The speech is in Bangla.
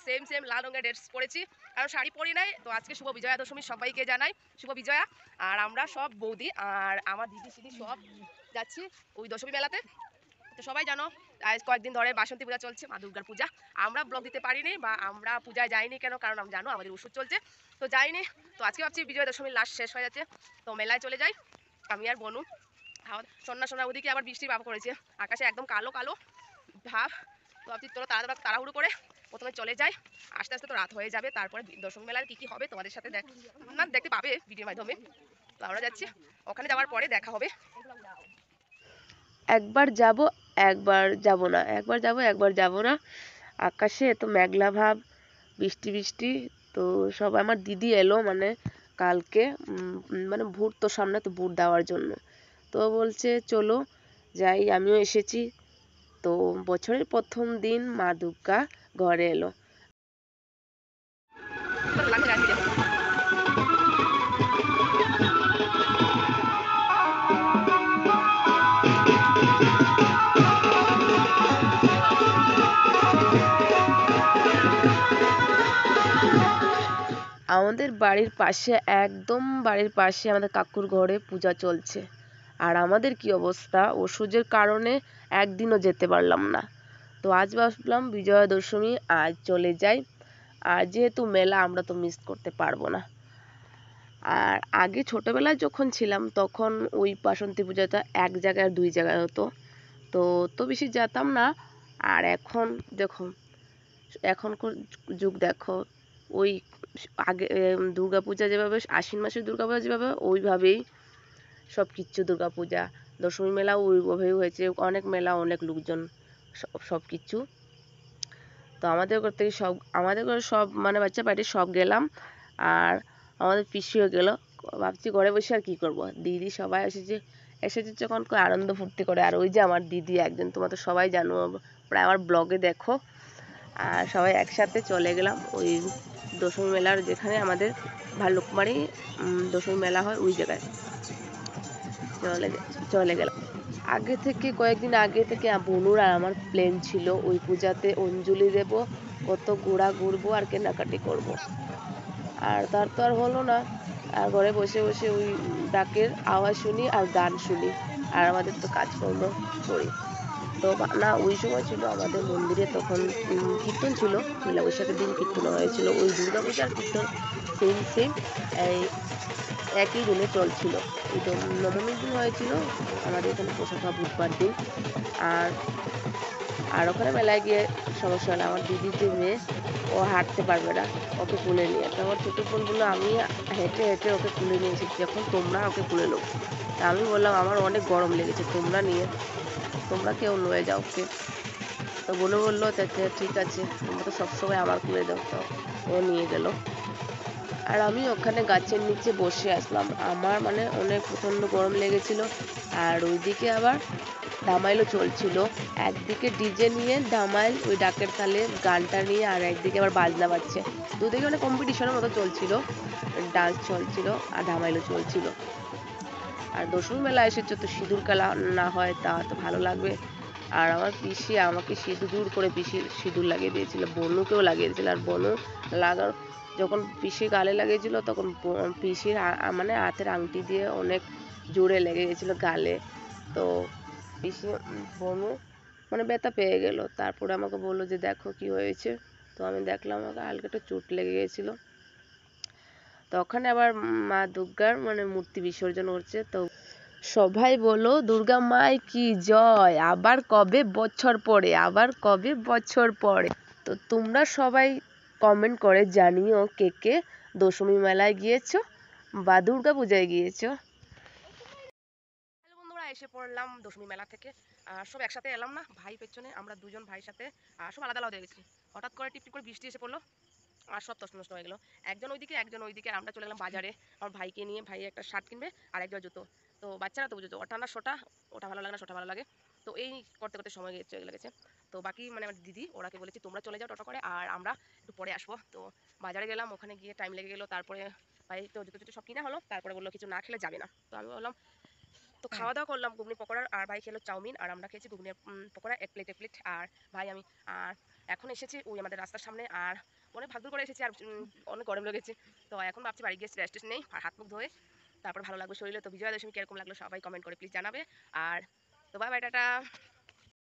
সেম সেম লাল রঙের ড্রেস পরেছি, কারণ শাড়ি পরি নাই। তো আজকে শুভ বিজয়া দশমী, সবাইকে জানাই শুভ বিজয়া। আর আমরা সব বৌদি আর আমার দিদি সিদি সব যাচ্ছি ওই দশমী মেলাতে। তো সবাই জানো আজ কয়েকদিন ধরে বাসন্তী পূজা চলছে, মা দুর্গার পূজা। আমরা ব্লগ দিতে পারিনি বা আমরা পূজায় যাইনি কেন, কারণ আমরা জানো আমাদের ওষুধ চলছে, তো যাইনি। তো আজকে ভাবছি বিজয়া দশমীর লাস্ট শেষ হয়ে যাচ্ছে, তো মেলায় চলে যাই আমি আর বনু। সন্না সোনা ওদিকে আবার বৃষ্টির ভাব করেছে, আকাশে একদম কালো কালো ভাব। তো ভাবছি তোরা তাড়াহুড়ো করে প্রথমে চলে যাই, আস্তে আস্তে তো রাত হয়ে যাবে। তারপরে দশমী মেলার কি হবে তোমাদের সাথে দেখতে পাবে ভিডিওর মাধ্যমে। তো আমরা যাচ্ছি, ওখানে যাওয়ার পরে দেখা হবে। একবার যাব, একবার যাব না, একবার যাব একবার যাব না। আকাশে এত মেঘলা ভাব, বৃষ্টি বৃষ্টি। তো সব আমার দিদি এলো মানে কালকে, মানে ভোট তো সামনে, তো ভোট দেওয়ার জন্য। তো বলছে চলো যাই, আমিও এসেছি। তো বছরের প্রথম দিন মা দুর্গা ঘরে এলো। আমাদের বাড়ির পাশে, একদম বাড়ির পাশে আমাদের কাকুর ঘরে পূজা চলছে। আর আমাদের কি অবস্থা, ওষুধের কারণে একদিনও যেতে পারলাম না। তো আজ ভাবলাম বিজয়া দশমী আজ চলে যাই, আর যেহেতু মেলা আমরা তো মিস করতে পারবো না। আর আগে ছোটবেলায় যখন ছিলাম তখন ওই বাসন্তী পূজাটা এক জায়গায় দুই জায়গায় হতো, তো বেশি যেতাম না। আর এখন দেখো, এখনকার যুগ দেখো, ওই আগে দুর্গাপূজা যেভাবে আশ্বিন মাসের দুর্গাপূজা যেভাবে ওইভাবেই সব কিচ্ছু, দুর্গাপূজা দশমী মেলা ওইভাবেই হয়েছে, অনেক মেলা অনেক লোকজন সব কিছু। তো আমাদের ঘর থেকে সব, আমাদের ঘরে সব মানে বাচ্চা পার্টি সব গেলাম। আর আমাদের পিসিও গেল। ভাবছি ঘরে বসে আর কি করব, দিদি সবাই এসেছে, এসেছে যখন আনন্দ ফুর্তি করে। আর ওই যে আমার দিদি একজন, তোমরা তো সবাই জানো, প্রায় আমার ব্লগে দেখো। আর সবাই একসাথে চলে গেলাম ওই দশমী মেলার, যেখানে আমাদের ভাল্লুকমারি দশমী মেলা হয় ওই জায়গায় চলে চলে গেলাম। আগে থেকে কয়েকদিন আগে থেকে বনুর আর আমার প্ল্যান ছিল ওই পূজাতে অঞ্জলি দেব, কত ঘোরা ঘুরবো আর কেনাকাটি করব। আর তার তো আর হলো না। আর ঘরে বসে বসে ওই ডাকের আওয়াজ শুনি আর গান শুনি, আর আমাদের তো কাজকর্ম করি। তো না, ওই সময় ছিল আমাদের মন্দিরে তখন কীর্তন ছিল, পয়লা বৈশাখের দিন কীর্তন হয়েছিল, ওই দুর্গাপূজার কীর্তন সেম সেম এই একই দিনে চলছিল। ওই নবমীর দিন হয়েছিল আমাদের এখানে পোশাখা বুধবার দিন। আর আর ওখানে মেলায় গিয়ে সমস্যা হলো, আমার দিদির যে মেয়ে, ও হাঁটতে পারবে না, ওকে কুলে নিয়ে। তো আমার ছোটো বোন বললো আমি হেঁটে হেঁটে ওকে কুলে নিয়ে এসেছি, এখন তোমরা ওকে কুলে নো। তা আমি বললাম আমার অনেক গরম লেগেছে, তোমরা কেউ লয়ে যাও ওকে। তো বোনও বললো ঠিক আছে, তোমরা তো সবসময় আমার কুলে দাও। তো ও নিয়ে গেল। আর আমি ওখানে গাছের নিচে বসে আসলাম, আমার মানে অনেক প্রচণ্ড গরম লেগেছিল। আর ওইদিকে আবার ধামাইলও চলছিল, একদিকে ডিজে নিয়ে ধামাইল ওই ডাকের তালে গানটা নিয়ে, আর একদিকে আবার বাজনা বাজছে। দুদিকে মানে কম্পিটিশনের মতো চলছিল, ডান্স চলছিল আর ধামাইলও চলছিল। আর দশমী মেলা এসেছে, তো সিঁদুর খেলা না হয় তা তো ভালো লাগবে। আর আমার পিসি আমাকে সিঁদুর করে পিসি সিঁদুর লাগিয়ে দিয়েছিল, বনুকেও লাগিয়ে দিয়েছিল। আর বনু লাগার যখন পিসি গালে লাগিয়েছিল তখন পিসির মানে হাতের আংটি দিয়ে অনেক জোরে লেগে গেছিল গালে। তো পিসি বনু মানে ব্যথা পেয়ে গেল, তারপরে আমাকে বললো যে দেখো কি হয়েছে। তো আমি দেখলাম আমাকে হালকা একটা চোট লেগে গেছিল। তো ওখানে আবার মা দুর্গার মানে মূর্তি বিসর্জন হচ্ছে। তো সবাই বলো দুর্গা মাই কি জয়, আবার কবে বছর পরে, আবার কবে বছর পরে। তো তোমরা সবাই কমেন্ট করে জানিও কে কে দশমী মেলায় গিয়েছো বা দুর্গা পূজায় গিয়েছো। হ্যালো বন্ধুরা, এসে পড়লাম দশমী মেলা থেকে। সব একসাথে এলাম না, ভাই পেছনে, আমরা দুজন ভাইয়ের সাথে সব আলাদা আলাদা হয়ে গেছি। হঠাৎ করে টিপ টিপ করে বৃষ্টি এসে পড়লো, আর সব তছনছ নষ্ট হয়ে গেল। একজন ওইদিকে একজন ওইদিকে, আর আমরা চলে গেলাম বাজারে আমার ভাইকে নিয়ে। ভাই একটা শার্ট কিনবে আর একজন জুতো। তো বাচ্চারা তো বুঝেছো, ওটা না সোটা, ওটা ভালো লাগে না সোটা ভালো লাগে। তো এই করতে করতে সময় চলে গেছে। তো বাকি মানে আমার দিদি ওরাকে বলেছি তোমরা চলে যাও টোটো করে, আর আমরা একটু পরে আসবো। তো বাজারে গেলাম, ওখানে গিয়ে টাইম লেগে গেলো। তারপরে ভাই তো জুতো জুতো সব কিনা হলো, তারপরে বললো কিছু না খেলে যাবে না। তো আমি বললাম তো খাওয়া দাওয়া করলাম ঘুগনি পকোড়া, আর ভাই খেলো চাউমিন, আর আমরা খেয়েছি ঘুগনি পকোড়া এক প্লেট, আর ভাই আমি। আর এখন এসেছি ওই আমাদের রাস্তার সামনে, আর অনেক ভাগ্য করে এসেছি, আর অনেক গরম লেগেছে। তো এখন ভাবছি বাড়ি গিয়ে রেস্ট নেই, হাত মুখ ধোয়ে তারপর ভালো লাগবে শরীরে। তো বিজয়া দশমী কিরকম লাগলো সবাই কমেন্ট করে প্লিজ জানাবে। আর তো বাই বাই, টাটা।